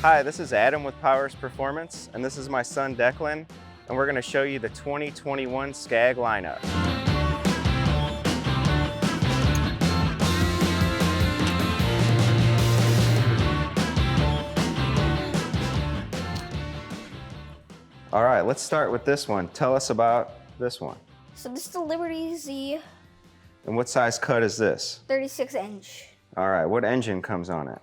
Hi, this is Adam with Powers Performance, and this is my son Declan, and we're going to show you the 2021 Skag lineup. All right, let's start with this one. Tell us about this one. So this is the Liberty Z. And what size cut is this? 36-inch. All right, what engine comes on it?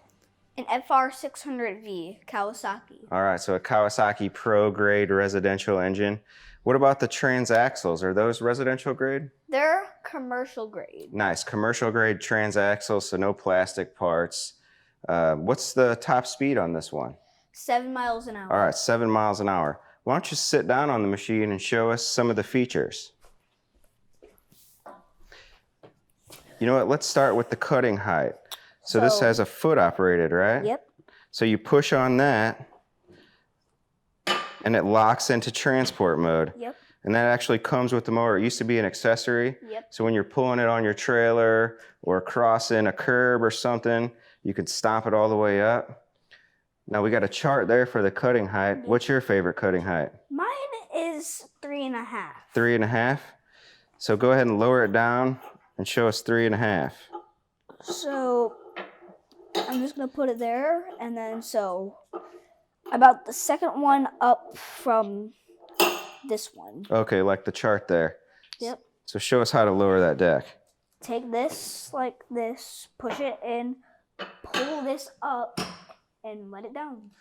An FR600V Kawasaki. All right, so a Kawasaki Pro grade residential engine. What about the transaxles? Are those residential grade? They're commercial grade. Nice, commercial grade transaxles, so no plastic parts. What's the top speed on this one? 7 miles an hour. All right, 7 miles an hour. Why don't you sit down on the machine and show us some of the features? You know what, let's start with the cutting height. So this has a foot operated, right? Yep. So you push on that and it locks into transport mode. Yep. And that actually comes with the mower. It used to be an accessory. Yep. So when you're pulling it on your trailer or crossing a curb or something, you can stomp it all the way up. Now we got a chart there for the cutting height. Yep. What's your favorite cutting height? Mine is 3.5. 3.5? So go ahead and lower it down and show us 3.5. So I'm just gonna put it there, and then so about the second one up from this one. Okay, like the chart there. Yep. So show us how to lower that deck. Take this like this, push it in, pull this up, and let it down.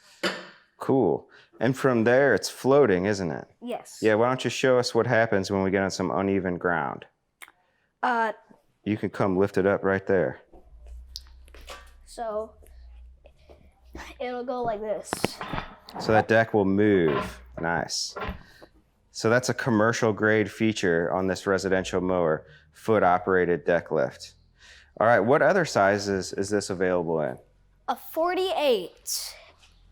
Cool. And from there, it's floating, isn't it? Yes. Yeah, why don't you show us what happens when we get on some uneven ground? You can come lift it up right there. So it'll go like this. So that deck will move. Nice. So that's a commercial grade feature on this residential mower, foot operated deck lift. All right, what other sizes is this available in? A 48,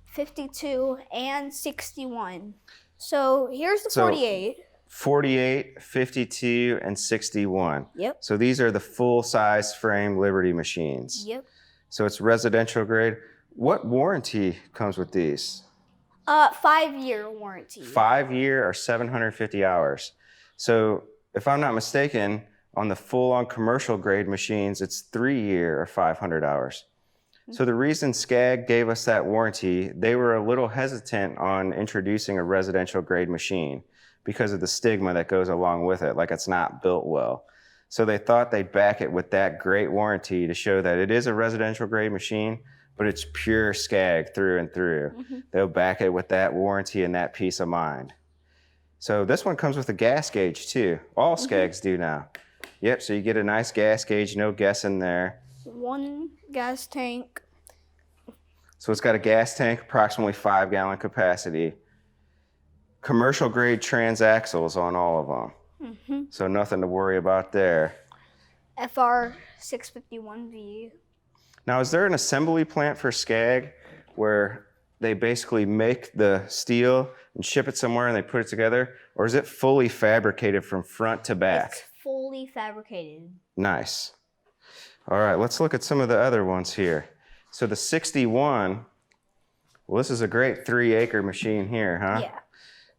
52, and 61. So here's the 48. 48, 52, and 61. Yep. So these are the full size frame Liberty machines. Yep. So it's residential grade. What warranty comes with these? 5-year warranty. 5-year or 750 hours. So if I'm not mistaken, on the full-on commercial grade machines, it's 3-year or 500 hours. So the reason Skag gave us that warranty, they were a little hesitant on introducing a residential grade machine because of the stigma that goes along with it, like it's not built well. So they thought they'd back it with that great warranty to show that it is a residential grade machine, but it's pure Skag through and through. Mm-hmm. They'll back it with that warranty and that peace of mind. So this one comes with a gas gauge too. All Skags do now. Yep, so you get a nice gas gauge, no guessing there. 1 gas tank. So it's got a gas tank, approximately 5-gallon capacity. Commercial grade transaxles on all of them. Mm-hmm. So nothing to worry about there. FR651V. Now, is there an assembly plant for Skag where they basically make the steel and ship it somewhere and they put it together? Or is it fully fabricated from front to back? It's fully fabricated. Nice. All right, let's look at some of the other ones here. So the 61, well, this is a great 3-acre machine here, huh? Yeah.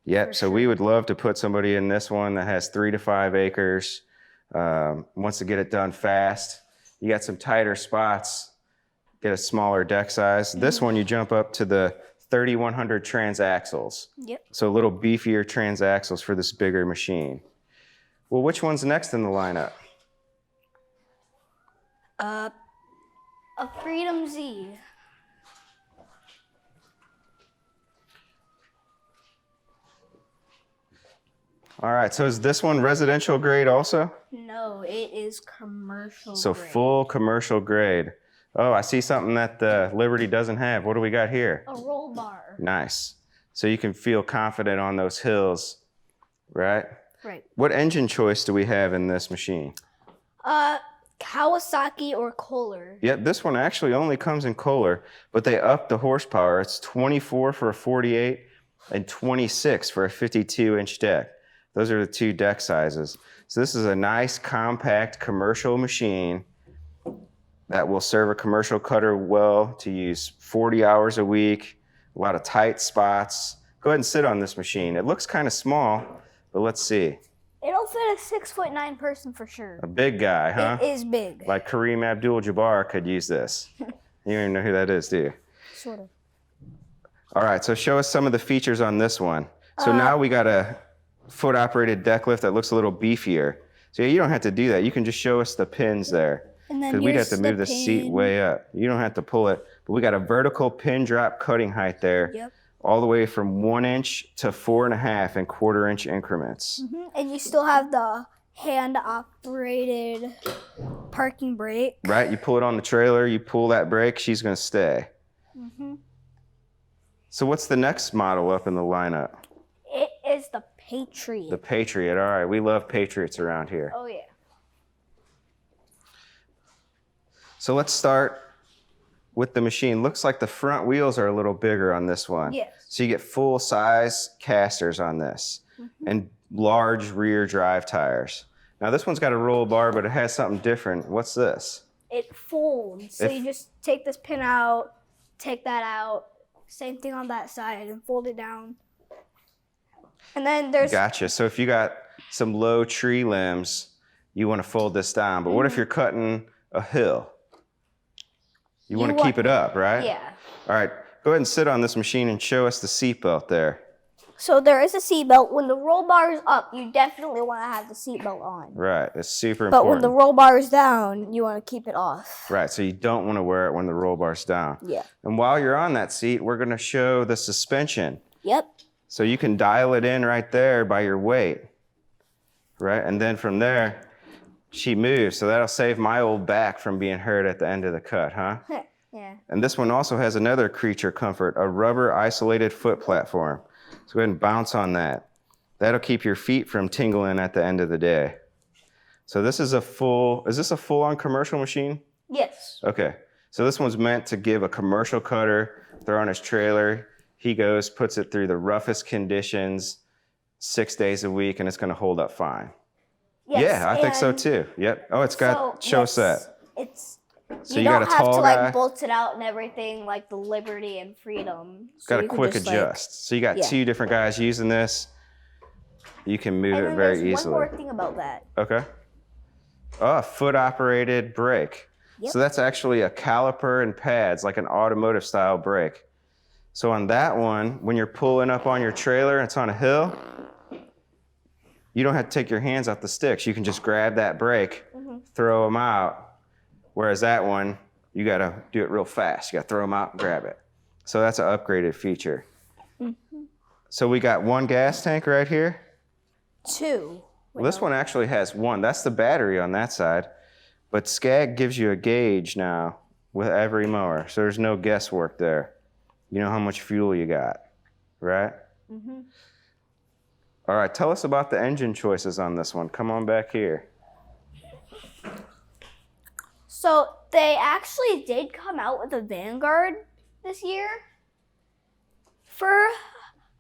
Yep, so we would love to put somebody in this one that has 3 to 5 acres, wants to get it done fast. You got some tighter spots, get a smaller deck size. Mm-hmm. This one, you jump up to the 3100 transaxles. Yep. So a little beefier transaxles for this bigger machine. Well, which one's next in the lineup? A Freedom Z. All right, so is this one residential grade also? No, it is commercial So grade. full commercial grade. Oh, I see something that the Liberty doesn't have. What do we got here? A roll bar. Nice. So you can feel confident on those hills, right? Right. What engine choice do we have in this machine? Kawasaki or Kohler. Yep, this one actually only comes in Kohler, but they upped the horsepower. It's 24 for a 48 and 26 for a 52-inch deck. Those are the 2 deck sizes. So this is a nice, compact commercial machine that will serve a commercial cutter well to use 40 hours a week, A lot of tight spots. Go ahead and sit on this machine. It looks kind of small, but let's see. It'll fit a 6'9" person for sure. A big guy, huh? It is big. Like Kareem Abdul-Jabbar could use this. You don't even know who that is, do you? Sort of. All right, so show us some of the features on this one. So now we got a foot-operated deck lift that looks a little beefier. So you don't have to do that. You can just show us the pins there. And then Because we'd have to here's move the the seat pin. way up. You don't have to pull it. But we got a vertical pin drop cutting height there. Yep. All the way from 1 inch to 4.5 and 1/4 inch increments. And you still have the hand-operated parking brake. Right? You pull it on the trailer, you pull that brake, she's going to stay. So what's the next model up in the lineup? It is the Patriot. The Patriot. All right, we love Patriots around here. Oh, yeah. So let's start with the machine. Looks like the front wheels are a little bigger on this one. Yes. So you get full-size casters on this and large rear drive tires. Now this one's got a roll bar, but it has something different. What's this? It folds. So you just take this pin out, take that out, same thing on that side, and fold it down. And then there's... Gotcha. So if you got some low tree limbs, you want to fold this down. But what if you're cutting a hill? You want to keep it up, right? Yeah. All right. Go ahead and sit on this machine and show us the seatbelt there. So there is a seatbelt. When the roll bar is up, you definitely want to have the seatbelt on. Right. It's super But important. when the roll bar is down, you want to keep it off. Right. So you don't want to wear it when the roll bar's down. Yeah. And while you're on that seat, we're going to show the suspension. Yep. So you can dial it in right there by your weight. Right. And then from there, she moves. So that'll save my old back from being hurt at the end of the cut, huh? Yeah. And this one also has another creature comfort, a rubber isolated foot platform. So go ahead and bounce on that. That'll keep your feet from tingling at the end of the day. So this is is this a full-on commercial machine? Yes. Okay. So this one's meant to give a commercial cutter, throw on his trailer. He goes, puts it through the roughest conditions 6 days a week, and it's going to hold up fine. Yes, Yeah, I think so and too. Yep. Oh, it's got show set. It's So you you got don't a have tall to guy. like bolt it out and everything like the Liberty and Freedom. So Got a you can quick just, adjust. So you got two different guys using this. You can move and it then very there's easily. one more thing about that. Okay. Oh, foot operated brake. Yep. So that's actually a caliper and pads, like an automotive style brake. So on that one, when you're pulling up on your trailer and it's on a hill, you don't have to take your hands off the sticks. You can just grab that brake, throw them out. Whereas that one, you got to do it real fast. You got to throw them out and grab it. So that's an upgraded feature. So we got one gas tank right here. Two. Well, this one actually has one. That's the battery on that side. But Skag gives you a gauge now with every mower. So there's no guesswork there. You know how much fuel you got, right? All right, tell us about the engine choices on this one. Come on back here. So they actually did come out with a Vanguard this year for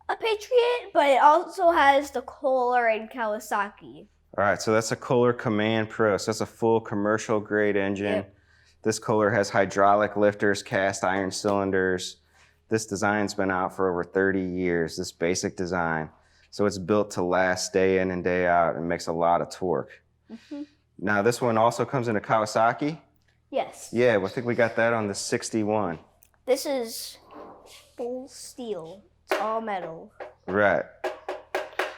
a Patriot, but it also has the Kohler and Kawasaki. All right, so that's a Kohler Command Pro. So that's a full commercial grade engine. Yep. This Kohler has hydraulic lifters, cast iron cylinders. This design's been out for over 30 years, this basic design. So it's built to last day in and day out and makes a lot of torque. Now this one also comes in a Kawasaki. Yes. Yeah, well, I think we got that on the 61. This is full steel. It's all metal. Right.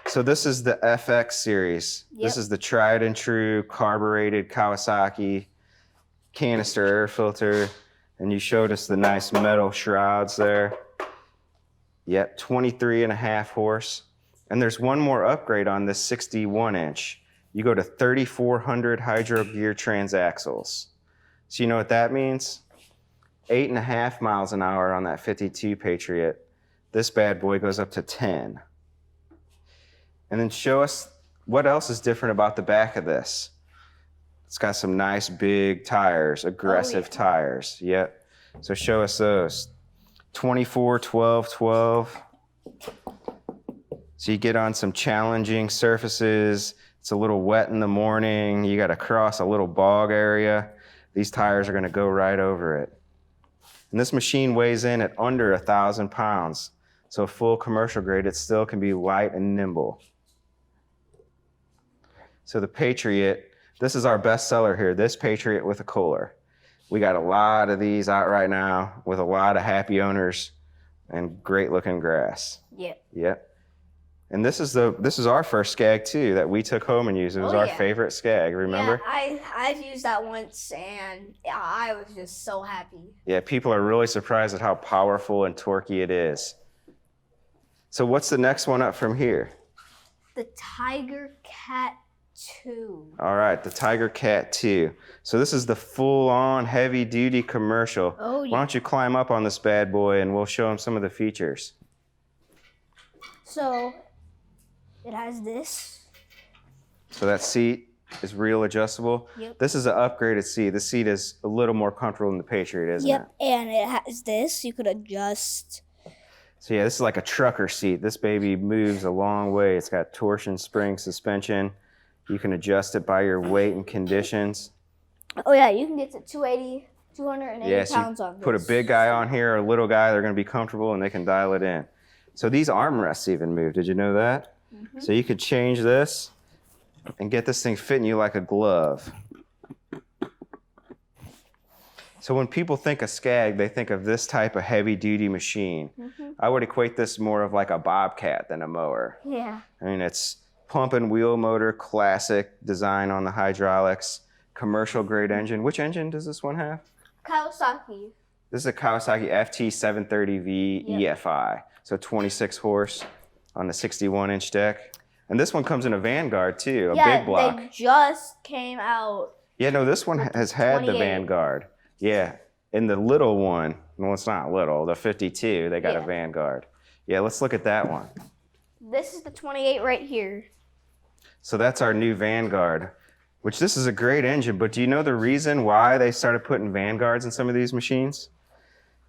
So this is the FX series. This is the tried and true carbureted Kawasaki canister air filter. And you showed us the nice metal shrouds there. Yep, 23.5 horse. And there's one more upgrade on this 61 inch. You go to 3,400 hydro gear transaxles. So you know what that means? 8.5 miles an hour on that 52 Patriot. This bad boy goes up to 10. And then show us what else is different about the back of this. It's got some nice big tires, aggressive tires. Yep. So show us those. 24, 12, 12. So you get on some challenging surfaces. It's a little wet in the morning. You got to cross a little bog area. These tires are going to go right over it. And this machine weighs in at under 1,000 pounds. So full commercial grade, it still can be light and nimble. So the Patriot, this is our best seller here, this Patriot with a Kohler. We got a lot of these out right now with a lot of happy owners and great looking grass. Yep. Yep. And this is our first Skag too that we took home and used. It was our favorite Skag, remember? Yeah, I've used that once and I was just so happy. Yeah, people are really surprised at how powerful and torquey it is. So what's the next one up from here? The Tiger Cat 2. All right, the Tiger Cat 2. So this is the full-on heavy-duty commercial. Oh, yeah. Why don't you climb up on this bad boy and we'll show them some of the features. So it has this. So that seat is real adjustable. Yep. This is an upgraded seat. The seat is a little more comfortable than the Patriot, isn't it? Yep, and it has this. You could adjust. So yeah, this is like a trucker seat. This baby moves a long way. It's got torsion spring suspension. You can adjust it by your weight and conditions. Oh yeah, you can get to 280 pounds on this. Put a big guy on here or a little guy, they're going to be comfortable and they can dial it in. So these armrests even move. Did you know that? Mm-hmm. So you could change this and get this thing fitting you like a glove. So when people think of Skag, they think of this type of heavy-duty machine. Mm-hmm. I would equate this more of like a Bobcat than a mower. Yeah. I mean, it's pump and wheel motor, classic design on the hydraulics, commercial grade engine. Which engine does this one have? Kawasaki. This is a Kawasaki FT730V EFI. So 26 horse on the 61-inch deck. And this one comes in a Vanguard too, a big block. They just came out. Yeah, no, this one has had the Vanguard. Yeah, in the little one, well, it's not little, the 52, they got a Vanguard. Yeah, let's look at that one. This is the 28 right here. So that's our new Vanguard, which this is a great engine, but do you know the reason why they started putting Vanguards in some of these machines?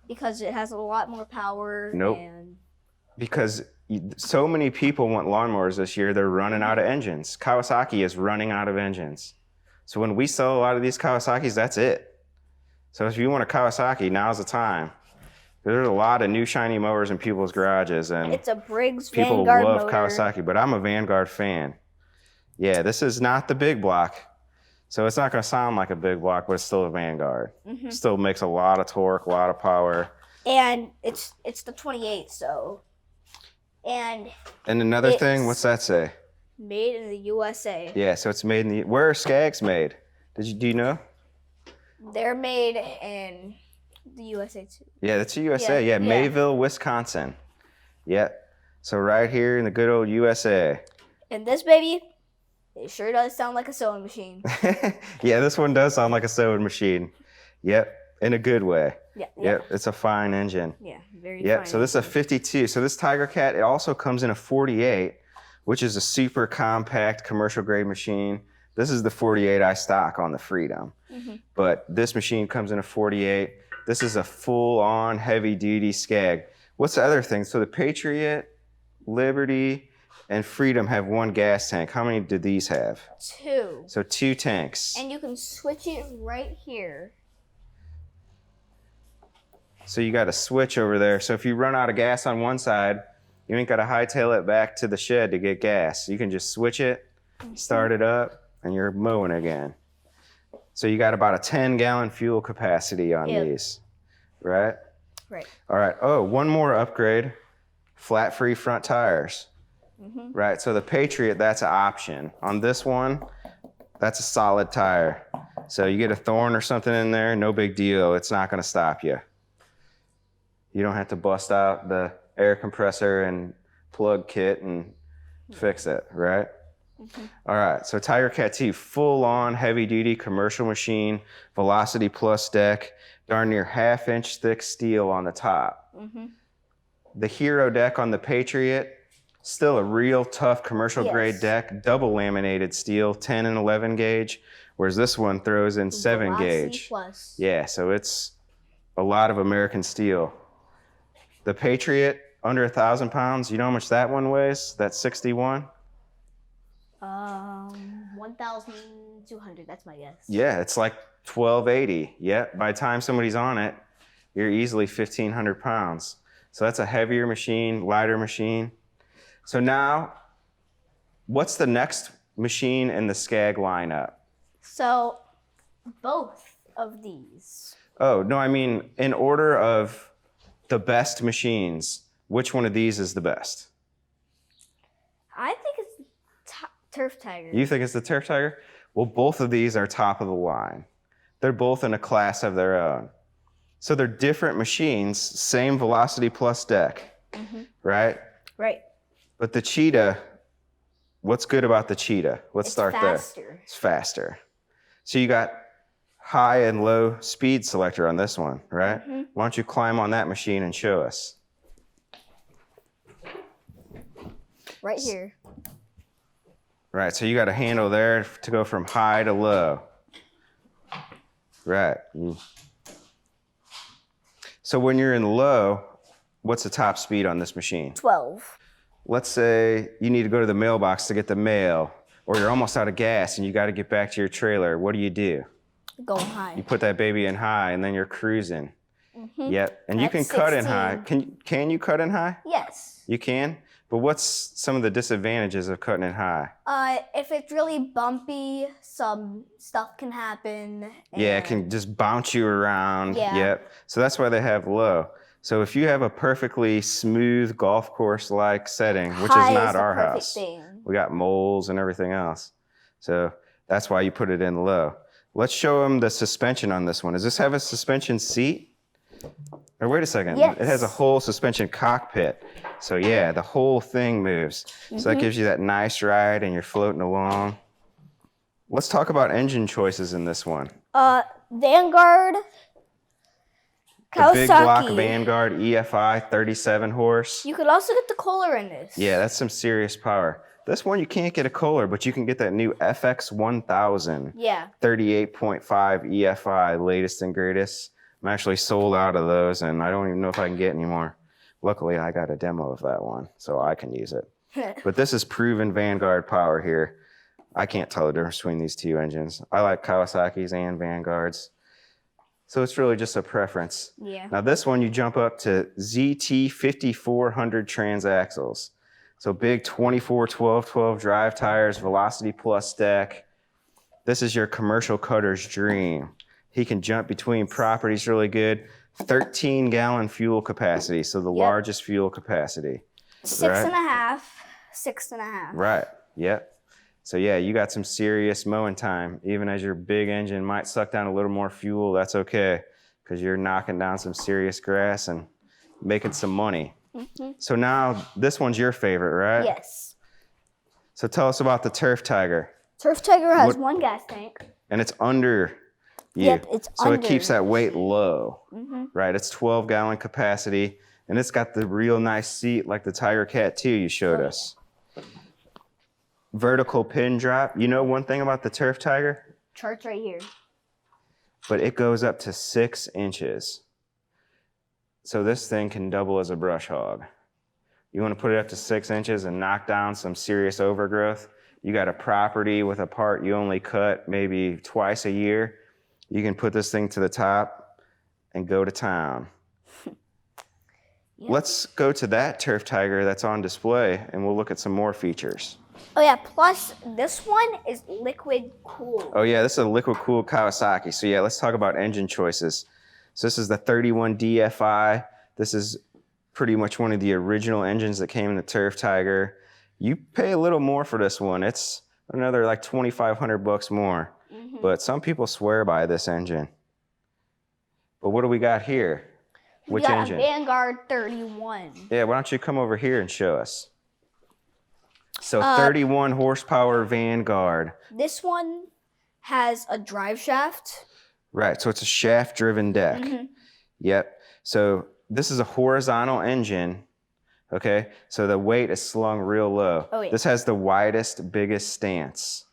Because it has a lot more power. Nope. Because so many people want lawnmowers this year, they're running out of engines. Kawasaki is running out of engines. So when we sell a lot of these Kawasaki's, that's it. So if you want a Kawasaki, now's the time. There's a lot of new shiny mowers in people's garages, and it's a Briggs people Vanguard love motor. Kawasaki, but I'm a Vanguard fan. Yeah, this is not the big block, so it's not going to sound like a big block, but it's still a Vanguard. Mm-hmm. Still makes a lot of torque, a lot of power. And it's the 28, so. And another thing, what's that say? Made in the USA. Yeah, so it's made in the. Where are Skags made? Do you know? They're made in the USA too. Yeah, that's the USA. Yeah, Mayville, Wisconsin. Yeah. So right here in the good old USA. And this baby, it sure does sound like a sewing machine. Yeah, this one does sound like a sewing machine. Yep, in a good way. Yeah. Yep, it's a fine engine. Yeah, very fine. Yep, so this is a 52. So this Tiger Cat, it also comes in a 48, which is a super compact commercial grade machine. This is the 48 I stock on the Freedom. Mm-hmm. But this machine comes in a 48. This is a full-on heavy-duty Skag. What's the other thing? So the Patriot, Liberty, and Freedom have one gas tank. How many do these have? 2. So 2 tanks. And you can switch it right here. So you got a switch over there. So if you run out of gas on one side, you ain't got to hightail it back to the shed to get gas. You can just switch it, start it up, and you're mowing again. So you got about a 10-gallon fuel capacity on these, right? Right. All right. Oh, one more upgrade, flat-free front tires. Mm-hmm. Right, so the Patriot, that's an option. On this one, that's a solid tire. So you get a thorn or something in there, no big deal. It's not going to stop you. You don't have to bust out the air compressor and plug kit and fix it, right? Mm-hmm. All right, so Tiger Cat 2, full-on heavy-duty commercial machine, Velocity Plus deck, darn near half-inch thick steel on the top. Mm-hmm. The Hero deck on the Patriot, still a real tough commercial grade deck, double laminated steel, 10 and 11 gauge, whereas this one throws in 7 gauge. Plus. Yeah, so it's a lot of American steel. The Patriot, under 1,000 pounds, you know how much that one weighs? That's 61? 1,200, that's my guess. Yeah, it's like 1,280. Yeah, by the time somebody's on it, you're easily 1,500 pounds. So that's a heavier machine, lighter machine. So now, what's the next machine in the Skag lineup? So both of these. Oh, no, I mean, in order of the best machines, which one of these is the best? I think it's the Turf Tiger. You think it's the Turf Tiger? Well, both of these are top of the line. They're both in a class of their own. So they're different machines, same velocity plus deck, right? Right. But the Cheetah, what's good about the Cheetah? Let's start faster. there. It's faster. So you got high and low speed selector on this one, right? Why don't you climb on that machine and show us? Right here. Right, so you got a handle there to go from high to low. Right. So when you're in low, what's the top speed on this machine? 12. Let's say you need to go to the mailbox to get the mail, or you're almost out of gas and you got to get back to your trailer. What do? Going high. You put that baby in high and then you're cruising. Yep, and you can That's cut in 16. high. Can you cut in high? Yes. You can? But what's some of the disadvantages of cutting in high? If it's really bumpy, some stuff can happen. Yeah, it and- can just bounce you around. Yeah. Yep. So that's why they have low. So if you have a perfectly smooth golf course-like setting, which High is not the our perfect house, thing. we got moles and everything else. So that's why you put it in low. Let's show them the suspension on this one. Does this have a suspension seat? Or wait a second. Yes. It has a whole suspension cockpit. So yeah, the whole thing moves. So that gives you that nice ride and you're floating along. Let's talk about engine choices in this one. Vanguard. The big block Kawasaki. Vanguard EFI 37 horse. You could also get the Kohler in this. Yeah, that's some serious power. This one you can't get a Kohler, but you can get that new FX 1000 Yeah. 38.5 EFI, latest and greatest. I'm actually sold out of those, and I don't even know if I can get any more. Luckily, I got a demo of that one, so I can use it. But this is proven Vanguard power here. I can't tell the difference between these two engines. I like Kawasaki's and Vanguards. So it's really just a preference. Yeah. Now this one, you jump up to ZT 5400 transaxles. So big 24, 12, 12 drive tires, velocity plus deck. This is your commercial cutter's dream. He can jump between properties really good. 13-gallon fuel capacity, so the largest fuel capacity. Six and a half. Right, yep. So yeah, you got some serious mowing time. Even as your big engine might suck down a little more fuel, that's okay, because you're knocking down some serious grass and making some money. So now, this one's your favorite, right? Yes. So tell us about the Turf Tiger. Turf Tiger has What- one gas tank. And it's under you. Yep, it's so under. it keeps that weight low, right? It's 12-gallon capacity, and it's got the real nice seat like the Tiger Cat 2 you showed us. Vertical pin drop. You know one thing about the Turf Tiger? Chart's right here. But it goes up to 6 inches. So this thing can double as a brush hog. You want to put it up to 6 inches and knock down some serious overgrowth. You got a property with a part you only cut maybe twice a year. You can put this thing to the top and go to town. Yep. Let's go to that Turf Tiger that's on display and we'll look at some more features. Oh yeah, plus this one is liquid cooled. Oh yeah, this is a liquid cooled Kawasaki. So yeah, let's talk about engine choices. So this is the 31 DFI. This is pretty much one of the original engines that came in the Turf Tiger. You pay a little more for this one. It's another like $2,500 more. But some people swear by this engine. But what do we got here? We Which got engine? a Vanguard 31. Yeah, why don't you come over here and show us? So 31 horsepower Vanguard. This one has a drive shaft. Right, so it's a shaft-driven deck. Yep. So this is a horizontal engine, okay? So the weight is slung real low. Oh, yeah. This has the widest, biggest stance,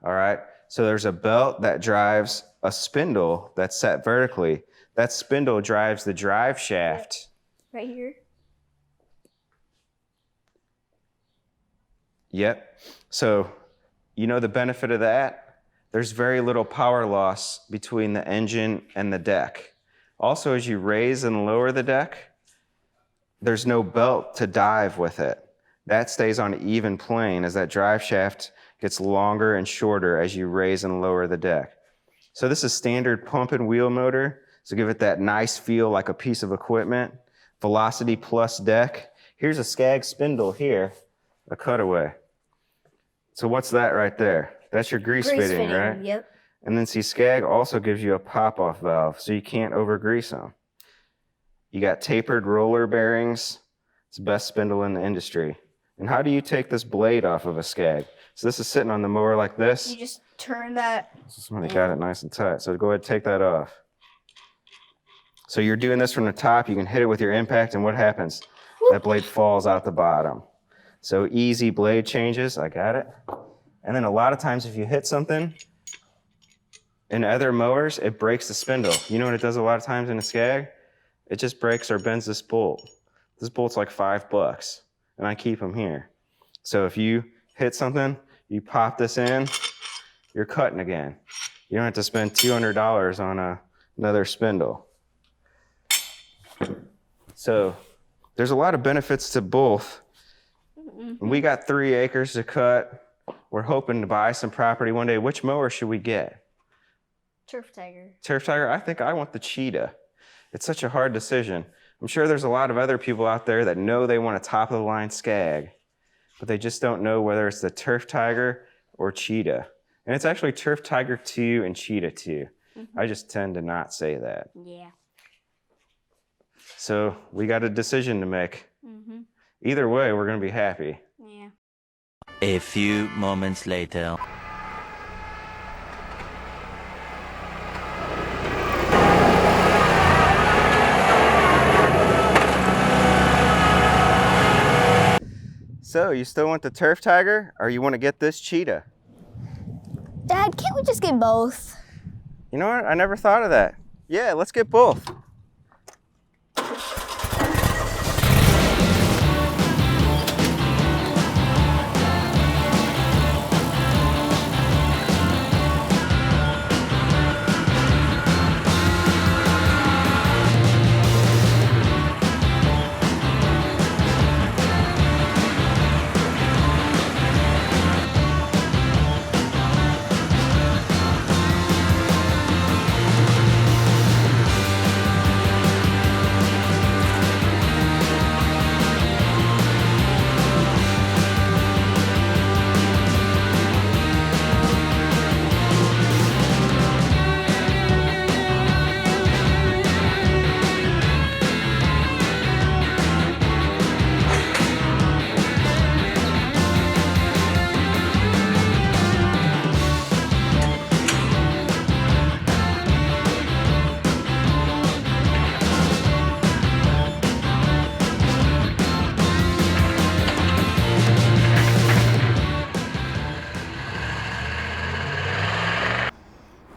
all right? So there's a belt that drives a spindle that's set vertically. That spindle drives the drive shaft. Right here. Yep. So you know the benefit of that? There's very little power loss between the engine and the deck. Also, as you raise and lower the deck, there's no belt to dive with it. That stays on an even plane as that drive shaft gets longer and shorter as you raise and lower the deck. So this is standard pump and wheel motor, so give it that nice feel like a piece of equipment. Velocity plus deck. Here's a Skag spindle here, a cutaway. So what's that right there? That's your grease fitting, right? Yep. And then see, Skag also gives you a pop-off valve, so you can't over-grease them. You got tapered roller bearings. It's the best spindle in the industry. And how do you take this blade off of a Skag? So this is sitting on the mower like this. You just turn that. So somebody got it nice and tight. So go ahead and take that off. So you're doing this from the top. You can hit it with your impact, and what happens? That blade falls out the bottom. So easy blade changes. I got it. And then a lot of times if you hit something, in other mowers, it breaks the spindle. You know what it does a lot of times in a Skag? It just breaks or bends this bolt. This bolt's like $5, and I keep them here. So if you hit something, you pop this in, you're cutting again. You don't have to spend $200 on another spindle. So there's a lot of benefits to both. We got 3 acres to cut. We're hoping to buy some property one day. Which mower should we get? Turf Tiger. Turf Tiger? I think I want the Cheetah. It's such a hard decision. I'm sure there's a lot of other people out there that know they want a top-of-the-line Skag, but they just don't know whether it's the Turf Tiger or Cheetah. And it's actually Turf Tiger 2 and Cheetah 2. I just tend to not say that. Yeah. So we got a decision to make. Either way, we're going to be happy. Yeah. A few moments later. So, you still want the Turf Tiger, or you want to get this Cheetah? Dad, can't we just get both? You know what? I never thought of that. Yeah, let's get both.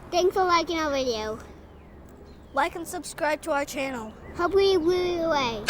Thanks for liking our video. Like and subscribe to our channel. Hope we blew you away.